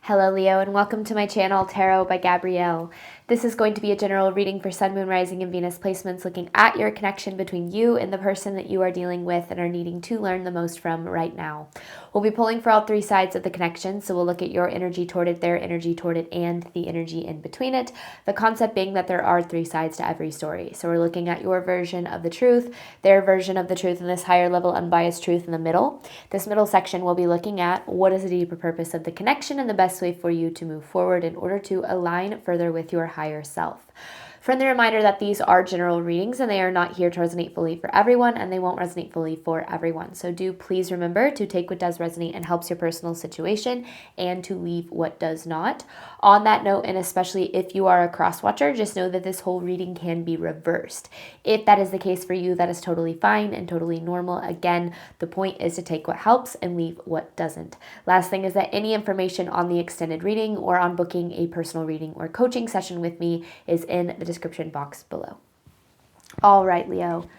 Hello Leo and welcome to my channel Tarot by Gabrielle. This is going to be a general reading for Sun, Moon, Rising, and Venus placements looking at your connection between you and the person that you are dealing with and are needing to learn the most from right now. We'll be pulling for all three sides of the connection, so we'll look at your energy toward it, their energy toward it, and the energy in between it. The concept being that there are three sides to every story. So we're looking at your version of the truth, their version of the truth, and this higher level unbiased truth in the middle. This middle section we'll be looking at what is the deeper purpose of the connection and the best way for you to move forward in order to align further with your higher self. Friendly reminder that these are general readings and they are not here to resonate fully for everyone, and they won't resonate fully for everyone. So do please remember to take what does resonate and helps your personal situation and to leave what does not. On that note, and especially if you are a cross watcher, just know that this whole reading can be reversed. If that is the case for you, that is totally fine and totally normal. Again, the point is to take what helps and leave what doesn't. Last thing is that any information on the extended reading or on booking a personal reading or coaching session with me is in the description box below. All right, Leo,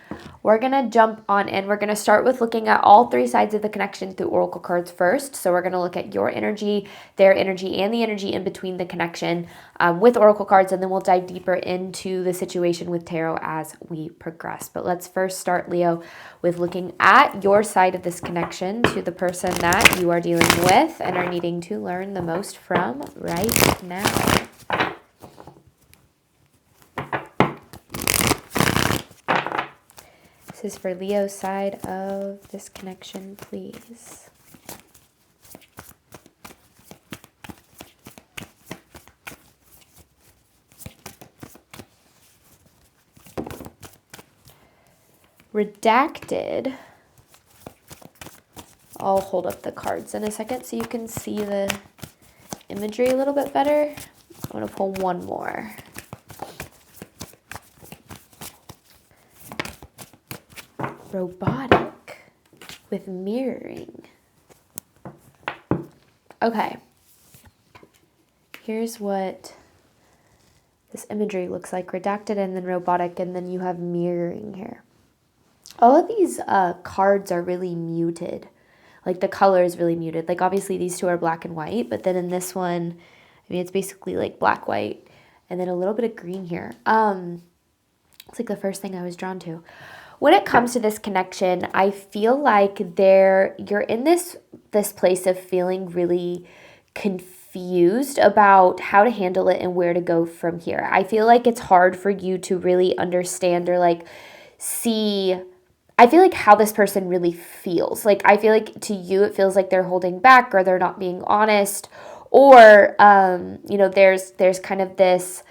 we're going to jump on in. We're going to start with looking at all three sides of the connection through oracle cards first. So we're going to look at your energy, their energy, and the energy in between the connection with oracle cards, and then we'll dive deeper into the situation with tarot as we progress. But let's first start, Leo, with looking at your side of this connection to the person that you are dealing with and are needing to learn the most from right now. This is for Leo's side of this connection, please. Redacted. I'll hold up the cards in a second so you can see the imagery a little bit better. I'm going to pull one more. Robotic with mirroring. Okay. Here's what this imagery looks like. Redacted and then robotic, and then you have mirroring here. All of these cards are really muted. Like the color is really muted. Like obviously these two are black and white, but then in this one, I mean, it's basically like black, white, and then a little bit of green here. It's like the first thing I was drawn to. When it comes to this connection, I feel like you're in this place of feeling really confused about how to handle it and where to go from here. I feel like it's hard for you to really understand or like see, I feel like how this person really feels. Like I feel like to you it feels like they're holding back or they're not being honest, or there's kind of this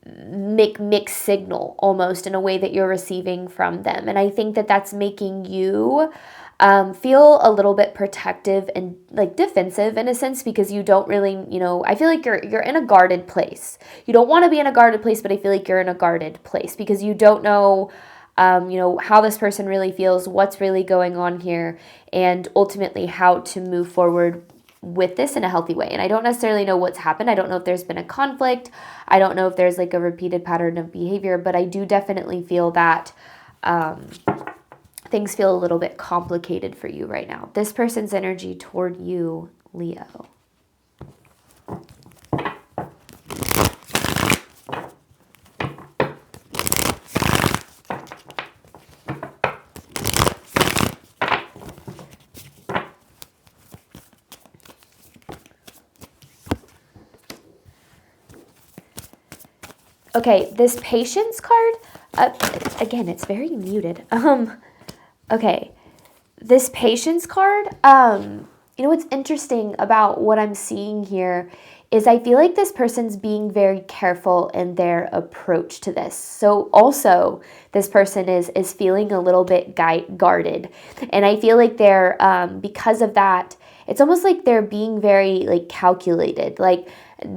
mixed signal almost in a way that you're receiving from them. And I think that that's making you feel a little bit protective and like defensive in a sense, because you don't really, I feel like you're in a guarded place. You don't want to be in a guarded place, but I feel like you're in a guarded place because you don't know, how this person really feels, what's really going on here, and ultimately how to move forward with this in a healthy way. And I don't necessarily know what's happened. I don't know if there's been a conflict. I don't know if there's like a repeated pattern of behavior, but I do definitely feel that things feel a little bit complicated for you right now. This person's energy toward you, Leo. Okay, this patience card, again, it's very muted. Okay, this patience card, what's interesting about what I'm seeing here is I feel like this person's being very careful in their approach to this. So also, this person is feeling a little bit guarded. And I feel like they're, because of that, it's almost like they're being very like calculated, like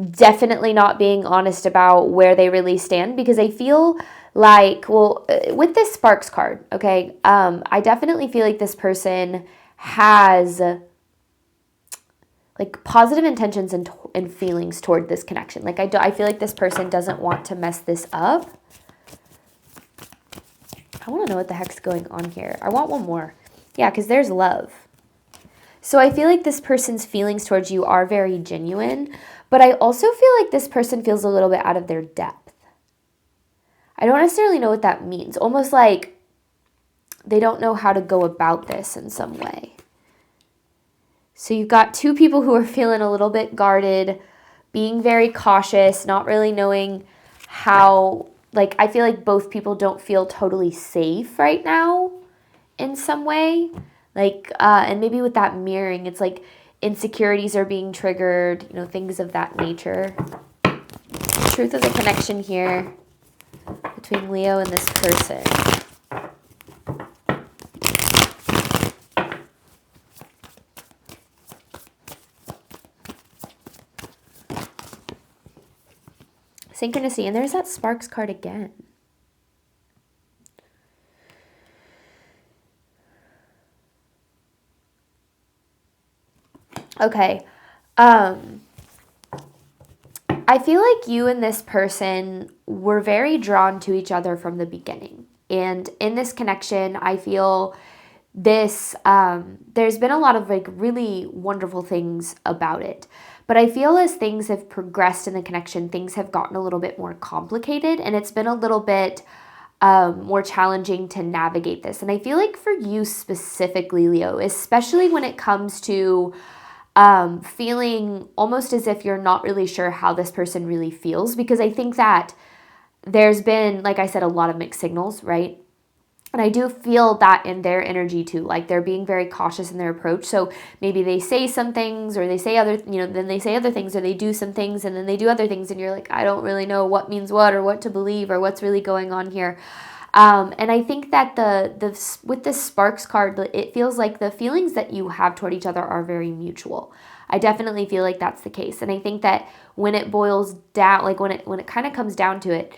definitely not being honest about where they really stand, because I feel like, with this Sparks card, okay, I definitely feel like this person has like positive intentions and feelings toward this connection. Like I feel like this person doesn't want to mess this up. I want to know what the heck's going on here. I want one more. Yeah, because there's love. So I feel like this person's feelings towards you are very genuine, but I also feel like this person feels a little bit out of their depth. I don't necessarily know what that means. Almost like they don't know how to go about this in some way. So you've got two people who are feeling a little bit guarded, being very cautious, not really knowing how, like, I feel like both people don't feel totally safe right now in some way. Like, and maybe with that mirroring, it's like insecurities are being triggered, you know, things of that nature. Truth of the connection here between Leo and this person. Synchronicity, and there's that Sparks card again. Okay. I feel like you and this person were very drawn to each other from the beginning. And in this connection, I feel this, there's been a lot of like really wonderful things about it. But I feel as things have progressed in the connection, things have gotten a little bit more complicated, and it's been a little bit more challenging to navigate this. And I feel like for you specifically, Leo, especially when it comes to feeling almost as if you're not really sure how this person really feels, because I think that there's been, like I said, a lot of mixed signals, right? And I do feel that in their energy too, like they're being very cautious in their approach. So maybe they say some things or they say other, then they say other things, or they do some things and then they do other things. And you're like, I don't really know what means what or what to believe or what's really going on here. And I think that with this Sparks card, it feels like the feelings that you have toward each other are very mutual. I definitely feel like that's the case. And I think that when it boils down, like when it kind of comes down to it,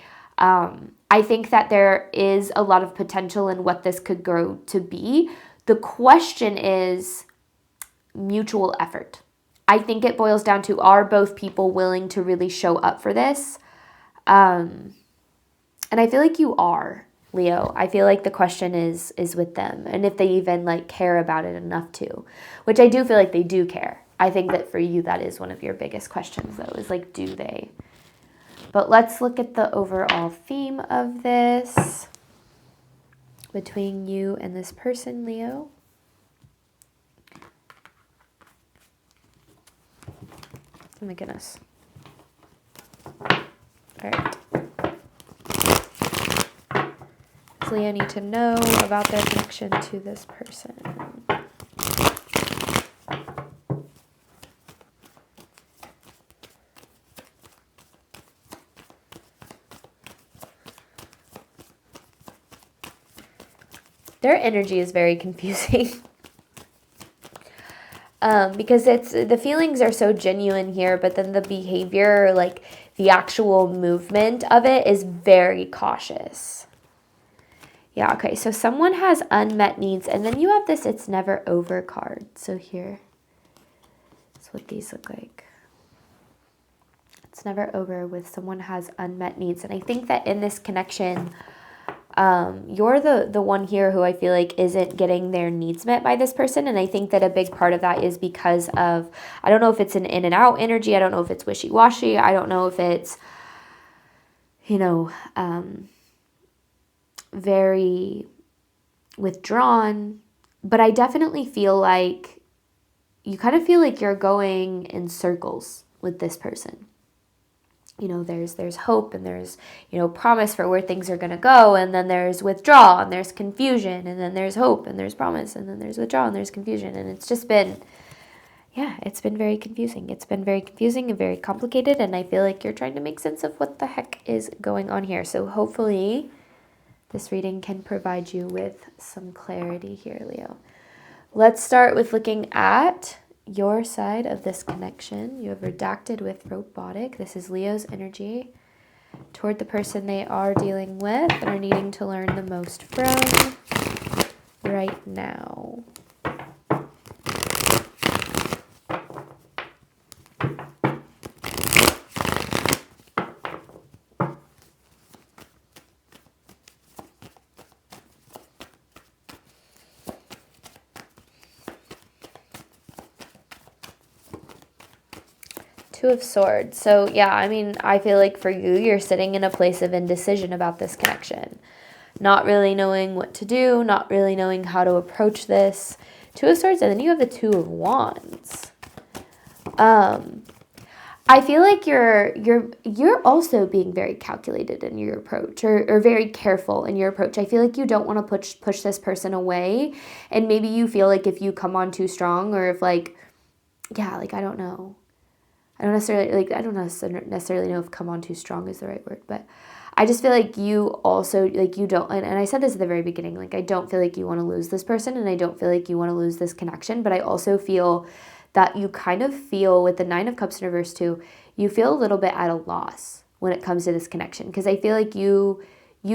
I think that there is a lot of potential in what this could grow to be. The question is mutual effort. I think it boils down to, are both people willing to really show up for this? And I feel like you are, Leo. I feel like the question is with them, and if they even like care about it enough to, which I do feel like they do care. I think that for you, that is one of your biggest questions though, is like, do they? But let's look at the overall theme of this between you and this person, Leo. Oh my goodness. All right. Does Leo need to know about their connection to this person? Their energy is very confusing. Because the feelings are so genuine here, but then the behavior, like the actual movement of it, is very cautious. Yeah, okay, so someone has unmet needs, and then you have this "it's never over" card. So here, that's what these look like. It's never over with someone has unmet needs. And I think that in this connection, you're the one here who I feel like isn't getting their needs met by this person. And I think that a big part of that is because of, I don't know if it's an in and out energy. I don't know if it's wishy-washy. I don't know if it's, very withdrawn. But I definitely feel like you kind of feel like you're going in circles with this person. There's hope and there's, promise for where things are going to go. And then there's withdrawal and there's confusion. And then there's hope and there's promise. And then there's withdrawal and there's confusion. And it's just been, it's been very confusing. It's been very confusing and very complicated. And I feel like you're trying to make sense of what the heck is going on here. So hopefully this reading can provide you with some clarity here, Leo. Let's start with looking at your side of this connection. You have redacted with robotic. This is Leo's energy toward the person they are dealing with and are needing to learn the most from right now. Two of Swords. So yeah, I mean, I feel like for you, you're sitting in a place of indecision about this connection. Not really knowing what to do, not really knowing how to approach this. Two of Swords, and then you have the Two of Wands. I feel like you're also being very calculated in your approach, or very careful in your approach. I feel like you don't want to push this person away, and maybe you feel like if you come on too strong, or if like, yeah, like I don't know. I don't necessarily know if come on too strong is the right word, but I just feel like you also, like you don't, and I said this at the very beginning, like I don't feel like you want to lose this person, and I don't feel like you want to lose this connection, but I also feel that you kind of feel with the Nine of Cups in reverse too, you feel a little bit at a loss when it comes to this connection, because I feel like you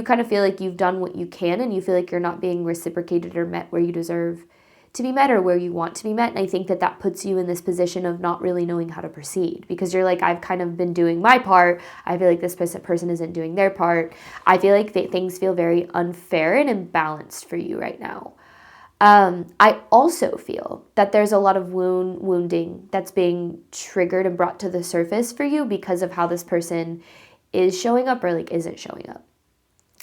kind of feel like you've done what you can, and you feel like you're not being reciprocated or met where you deserve to be met or where you want to be met. And I think that that puts you in this position of not really knowing how to proceed, because you're like, I've kind of been doing my part. I feel like this person isn't doing their part. I feel like things feel very unfair and imbalanced for you right now. I also feel that there's a lot of wounding that's being triggered and brought to the surface for you because of how this person is showing up or like isn't showing up.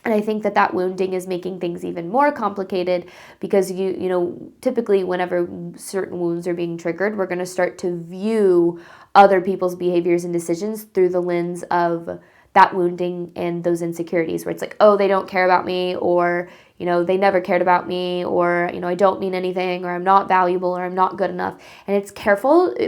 And I think that that wounding is making things even more complicated, because you know, typically whenever certain wounds are being triggered, we're going to start to view other people's behaviors and decisions through the lens of that wounding and those insecurities, where it's like, oh, they don't care about me, or, you know, they never cared about me, or, you know, I don't mean anything, or I'm not valuable, or I'm not good enough. And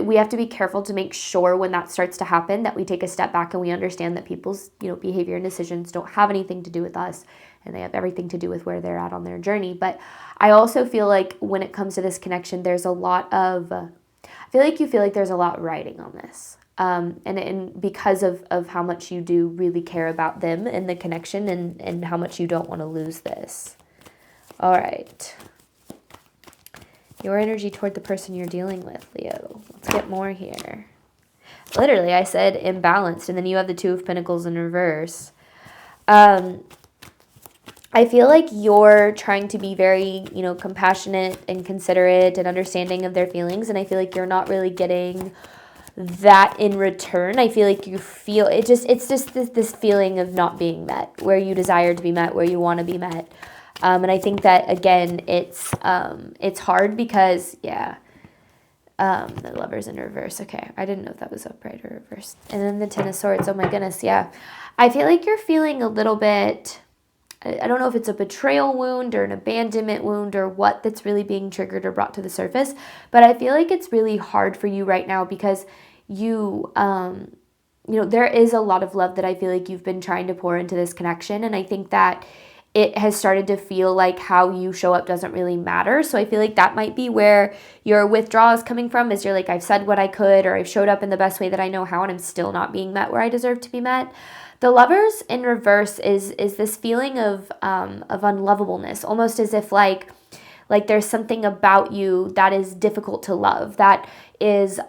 we have to be careful to make sure when that starts to happen that we take a step back and we understand that people's, you know, behavior and decisions don't have anything to do with us, and they have everything to do with where they're at on their journey. But I also feel like when it comes to this connection, there's a lot of, I feel like you feel like there's a lot riding on this. And because of how much you do really care about them and the connection, and how much you don't want to lose this. All right. Your energy toward the person you're dealing with, Leo. Let's get more here. Literally, I said imbalanced, and then you have the Two of Pentacles in reverse. I feel like you're trying to be very, you know, compassionate and considerate and understanding of their feelings, and I feel like you're not really getting that in return. I feel like you feel it's just this feeling of not being met where you desire to be met, where you want to be met. And I think that again, it's hard because the Lover's in reverse. Okay, I didn't know if that was upright or reversed. And then the Ten of Swords. Oh my goodness, yeah. I feel like you're feeling a little bit, I don't know if it's a betrayal wound or an abandonment wound or what that's really being triggered or brought to the surface, but I feel like it's really hard for you right now because you know, there is a lot of love that I feel like you've been trying to pour into this connection, and I think that it has started to feel like how you show up doesn't really matter. So I feel like that might be where your withdrawal is coming from, is you're like, I've said what I could, or I've showed up in the best way that I know how, and I'm still not being met where I deserve to be met. The Lovers in reverse is this feeling of unlovableness, almost as if like there's something about you that is difficult to love, that is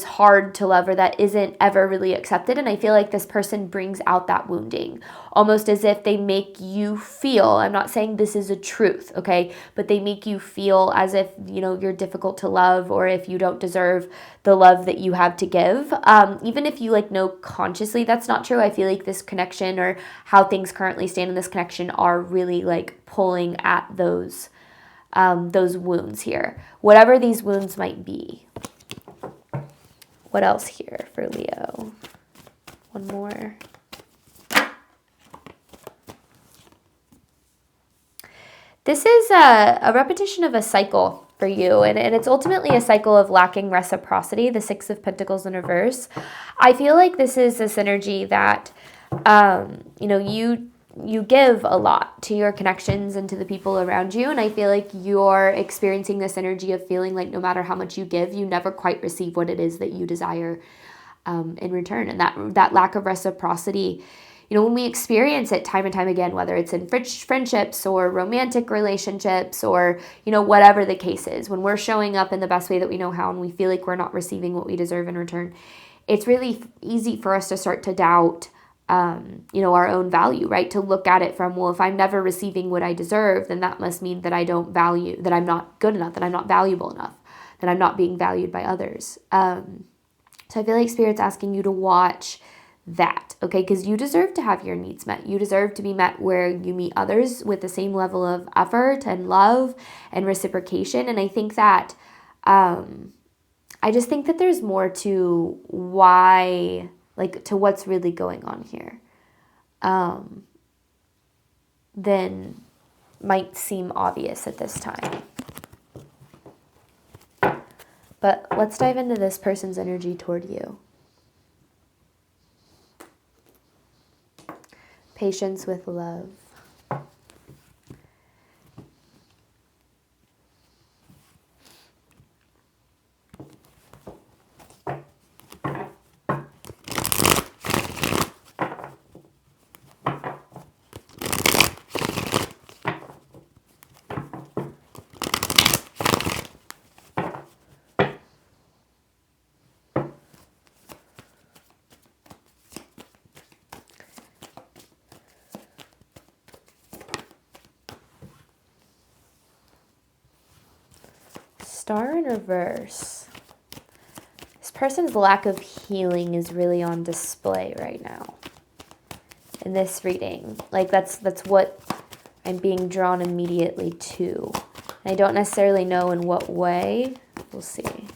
hard to love, or that isn't ever really accepted. And I feel like this person brings out that wounding, almost as if they make you feel, I'm not saying this is a truth, okay, but they make you feel as if, you know, you're difficult to love, or if you don't deserve the love that you have to give. Even if you like know consciously that's not true, I feel like this connection, or how things currently stand in this connection, are really like pulling at those wounds here, whatever these wounds might be. What else here for Leo? One more. This is a repetition of a cycle for you, and it's ultimately a cycle of lacking reciprocity, the Six of Pentacles in reverse. I feel like this is this energy that, you know, you give a lot to your connections and to the people around you, and I feel like you're experiencing this energy of feeling like no matter how much you give, you never quite receive what it is that you desire in return. And that lack of reciprocity, you know, when we experience it time and time again, whether it's in friendships or romantic relationships, or, you know, whatever the case is, when we're showing up in the best way that we know how and we feel like we're not receiving what we deserve in return, it's really easy for us to start to doubt you know, our own value, right? To look at it from, well, if I'm never receiving what I deserve, then that must mean that I don't value, that I'm not good enough, that I'm not valuable enough, that I'm not being valued by others. So I feel like Spirit's asking you to watch that, okay? Because you deserve to have your needs met. You deserve to be met where you meet others with the same level of effort and love and reciprocation. And I think that, I just think that there's more to why, like, to what's really going on here, than might seem obvious at this time. But let's dive into this person's energy toward you. Patience with love. Star in reverse. This person's lack of healing is really on display right now in this reading. Like that's what I'm being drawn immediately to. And I don't necessarily know in what way. We'll see.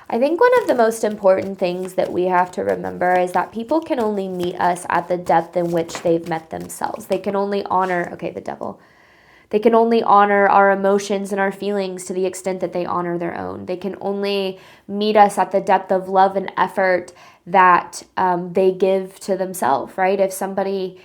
I think one of the most important things that we have to remember is that people can only meet us at the depth in which they've met themselves. They can only honor, okay, the devil. They can only honor our emotions and our feelings to the extent that they honor their own. They can only meet us at the depth of love and effort that they give to themselves, right? If somebody,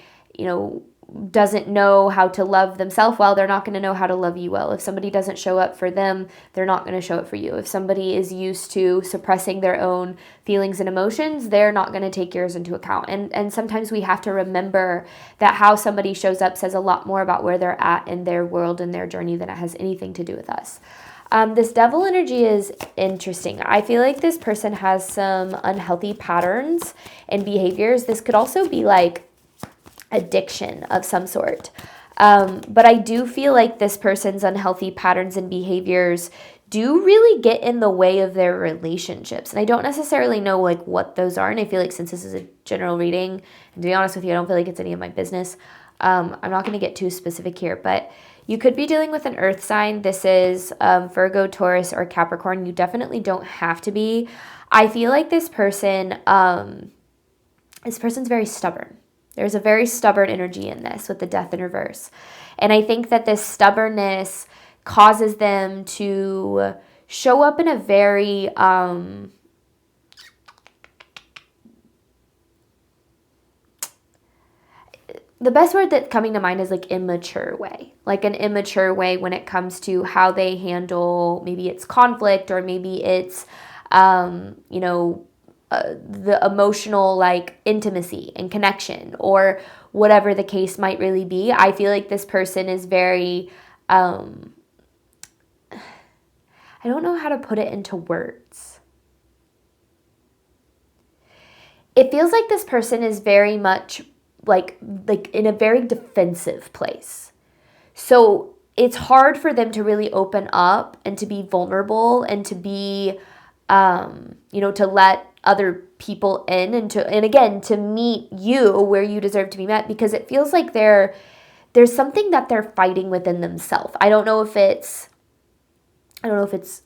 doesn't know how to love themselves well, they're not going to know how to love you well. If somebody doesn't show up for them, they're not going to show up for you. If somebody is used to suppressing their own feelings and emotions, they're not going to take yours into account. And sometimes we have to remember that how somebody shows up says a lot more about where they're at in their world and their journey than it has anything to do with us. This devil energy is interesting. I feel like this person has some unhealthy patterns and behaviors. This could also be like addiction of some sort. But I do feel like this person's unhealthy patterns and behaviors do really get in the way of their relationships. And I don't necessarily know like what those are. And I feel like since this is a general reading, and to be honest with you, I don't feel like it's any of my business. I'm not going to get too specific here, but you could be dealing with an earth sign. This is Virgo, Taurus, or Capricorn. You definitely don't have to be. I feel like this person's very stubborn. There's a very stubborn energy in this with the death in reverse. And I think that this stubbornness causes them to show up in a very, the best word that's coming to mind is like immature way. Like an immature way when it comes to how they handle, maybe it's conflict or maybe it's, the emotional like intimacy and connection or whatever the case might really be. I feel like this person is very, I don't know how to put it into words. It feels like this person is very much like in a very defensive place. So it's hard for them to really open up and to be vulnerable and to be, to let other people in and again to meet you where you deserve to be met, because it feels like there's something that they're fighting within themselves. I don't know if it's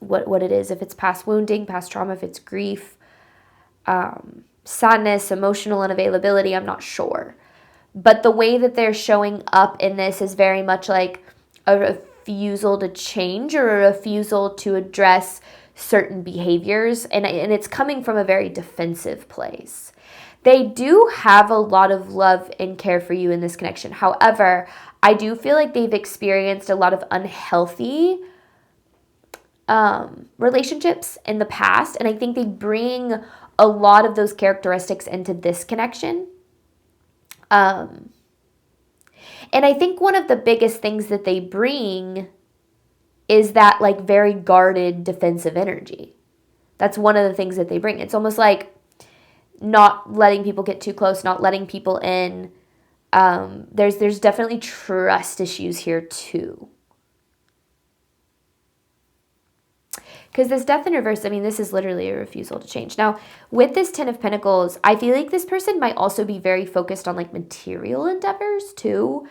what it is, if it's past wounding, past trauma, if it's grief, sadness, emotional unavailability, I'm not sure. But the way that they're showing up in this is very much like a refusal to change or a refusal to address certain behaviors, and it's coming from a very defensive place. They do have a lot of love and care for you in this connection. However, I do feel like they've experienced a lot of unhealthy relationships in the past, and I think they bring a lot of those characteristics into this connection. And I think one of the biggest things that they bring is that like very guarded defensive energy. That's one of the things that they bring. It's almost like not letting people get too close, not letting people in. There's definitely trust issues here too. Because this Death in reverse, I mean, this is literally a refusal to change. Now, with this Ten of Pentacles, I feel like this person might also be very focused on like material endeavors too.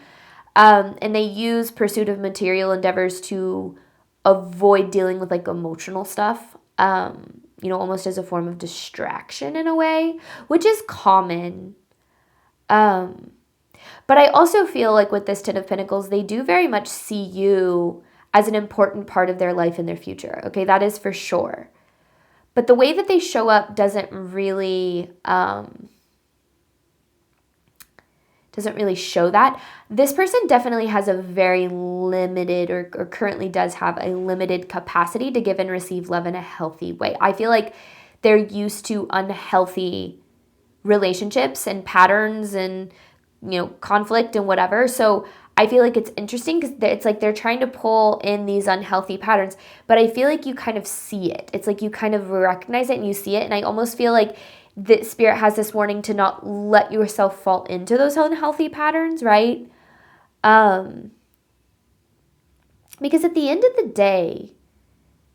And they use pursuit of material endeavors to avoid dealing with like emotional stuff, almost as a form of distraction in a way, which is common. But I also feel like with this Ten of Pentacles, they do very much see you as an important part of their life and their future. Okay, that is for sure. But the way that they show up doesn't really show that. This person definitely has a very limited or currently does have a limited capacity to give and receive love in a healthy way. I feel like they're used to unhealthy relationships and patterns and, conflict and whatever. So I feel like it's interesting because it's like they're trying to pull in these unhealthy patterns, but I feel like you kind of see it. It's like you kind of recognize it and you see it. And I almost feel like the Spirit has this warning to not let yourself fall into those unhealthy patterns, right? Because at the end of the day,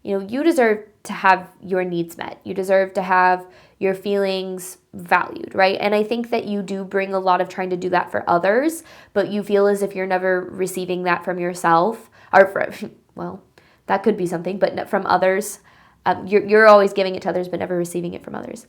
you deserve to have your needs met. You deserve to have your feelings valued, right? And I think that you do bring a lot of trying to do that for others, but you feel as if you're never receiving that from yourself, well, that could be something, but from others. You're always giving it to others, but never receiving it from others.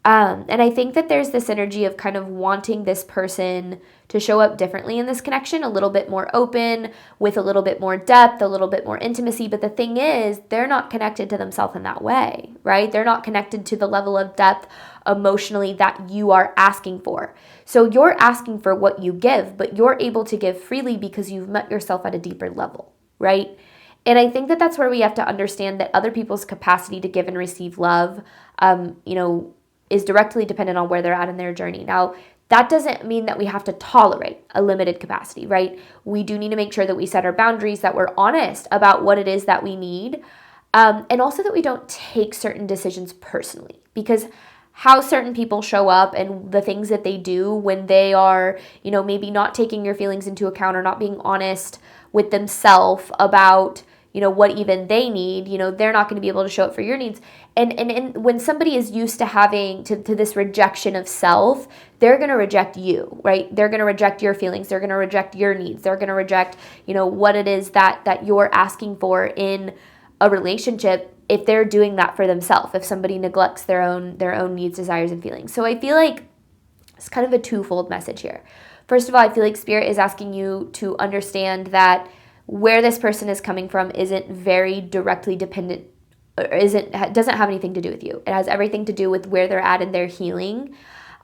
And I think that there's this energy of kind of wanting this person to show up differently in this connection, a little bit more open, with a little bit more depth, a little bit more intimacy. But the thing is, they're not connected to themselves in that way, right? They're not connected to the level of depth emotionally that you are asking for. So you're asking for what you give, but you're able to give freely because you've met yourself at a deeper level, right? And I think that that's where we have to understand that other people's capacity to give and receive love, is directly dependent on where they're at in their journey. Now, that doesn't mean that we have to tolerate a limited capacity, right? We do need to make sure that we set our boundaries, that we're honest about what it is that we need, and also that we don't take certain decisions personally, because how certain people show up and the things that they do when they are, maybe not taking your feelings into account or not being honest with themselves about, what even they need, they're not going to be able to show up for your needs. And when somebody is used to having to this rejection of self, they're going to reject you, right? They're going to reject your feelings. They're going to reject your needs. They're going to reject, what it is that you're asking for in a relationship if they're doing that for themselves, if somebody neglects their own needs, desires, and feelings. So I feel like it's kind of a twofold message here. First of all, I feel like Spirit is asking you to understand that where this person is coming from isn't very directly dependent, or doesn't have anything to do with you. It has everything to do with where they're at in their healing.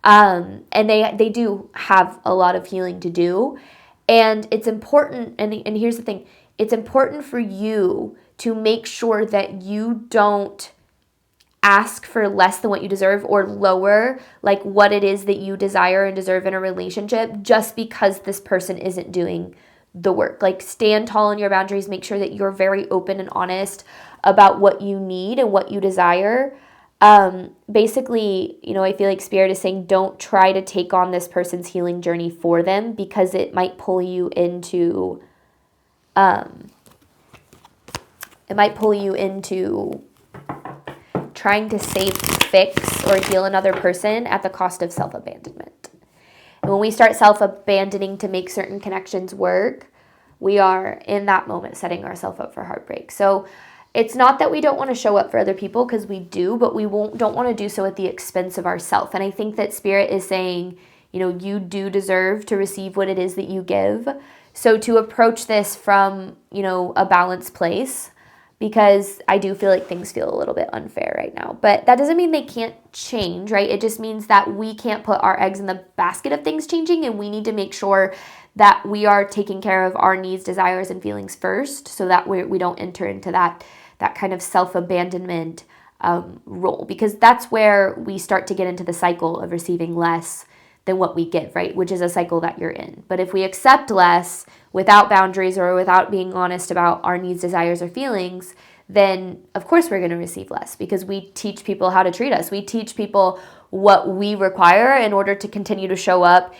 And they do have a lot of healing to do. And it's important, and here's the thing, it's important for you to make sure that you don't ask for less than what you deserve or lower like what it is that you desire and deserve in a relationship just because this person isn't doing the work. Like, stand tall in your boundaries, make sure that you're very open and honest about what you need and what you desire. Basically, I feel like Spirit is saying don't try to take on this person's healing journey for them, because it might pull you into trying to save, fix, or heal another person at the cost of self-abandonment. And when we start self-abandoning to make certain connections work, we are in that moment setting ourselves up for heartbreak. So it's not that we don't want to show up for other people, because we do, but we don't want to do so at the expense of ourselves. And I think that Spirit is saying, you do deserve to receive what it is that you give. So to approach this from, a balanced place, because I do feel like things feel a little bit unfair right now. But that doesn't mean they can't change, right? It just means that we can't put our eggs in the basket of things changing, and we need to make sure that we are taking care of our needs, desires, and feelings first, so that we don't enter into that kind of self-abandonment role, because that's where we start to get into the cycle of receiving less than what we give, right? Which is a cycle that you're in. But if we accept less without boundaries or without being honest about our needs, desires, or feelings, then of course we're going to receive less, because we teach people how to treat us. We teach people what we require in order to continue to show up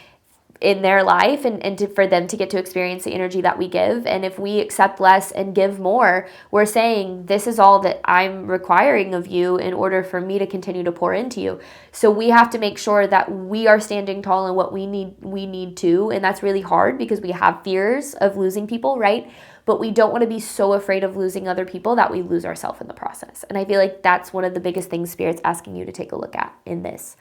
in their life, and for them to get to experience the energy that we give. And if we accept less and give more, we're saying, this is all that I'm requiring of you in order for me to continue to pour into you. So we have to make sure that we are standing tall in what we need to. And that's really hard because we have fears of losing people, right? But we don't want to be so afraid of losing other people that we lose ourselves in the process. And I feel like that's one of the biggest things Spirit's asking you to take a look at in this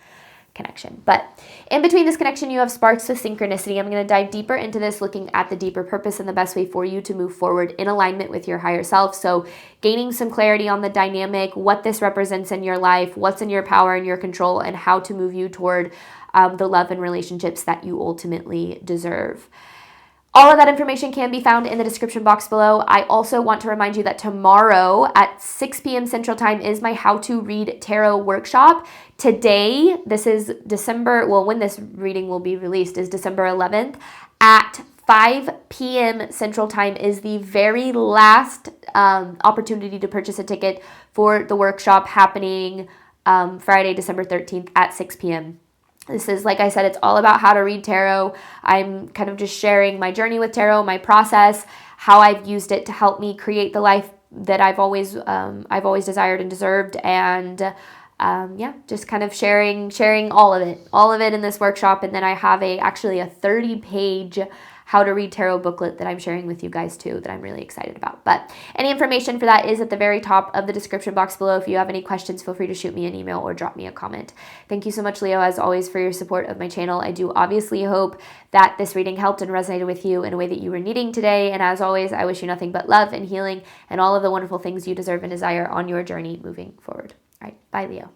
connection. But in between this connection, you have sparks of synchronicity. I'm going to dive deeper into this, looking at the deeper purpose and the best way for you to move forward in alignment with your higher self. So gaining some clarity on the dynamic, what this represents in your life, what's in your power and your control, and how to move you toward the love and relationships that you ultimately deserve. All of that information can be found in the description box below. I also want to remind you that tomorrow at 6 p.m. Central Time is my How to Read Tarot workshop. Today, this is when this reading will be released is December 11th at 5 p.m. Central Time is the very last opportunity to purchase a ticket for the workshop happening Friday, December 13th at 6 p.m. This is, like I said, it's all about how to read tarot. I'm kind of just sharing my journey with tarot, my process, how I've used it to help me create the life that I've always desired and deserved, and just kind of sharing all of it in this workshop. And then I have actually a 30-page how to read tarot booklet that I'm sharing with you guys too, that I'm really excited about. But any information for that is at the very top of the description box below. If you have any questions, feel free to shoot me an email or drop me a comment. Thank you so much, Leo, as always, for your support of my channel. I do obviously hope that this reading helped and resonated with you in a way that you were needing today. And as always, I wish you nothing but love and healing and all of the wonderful things you deserve and desire on your journey moving forward. All right, bye, Leo.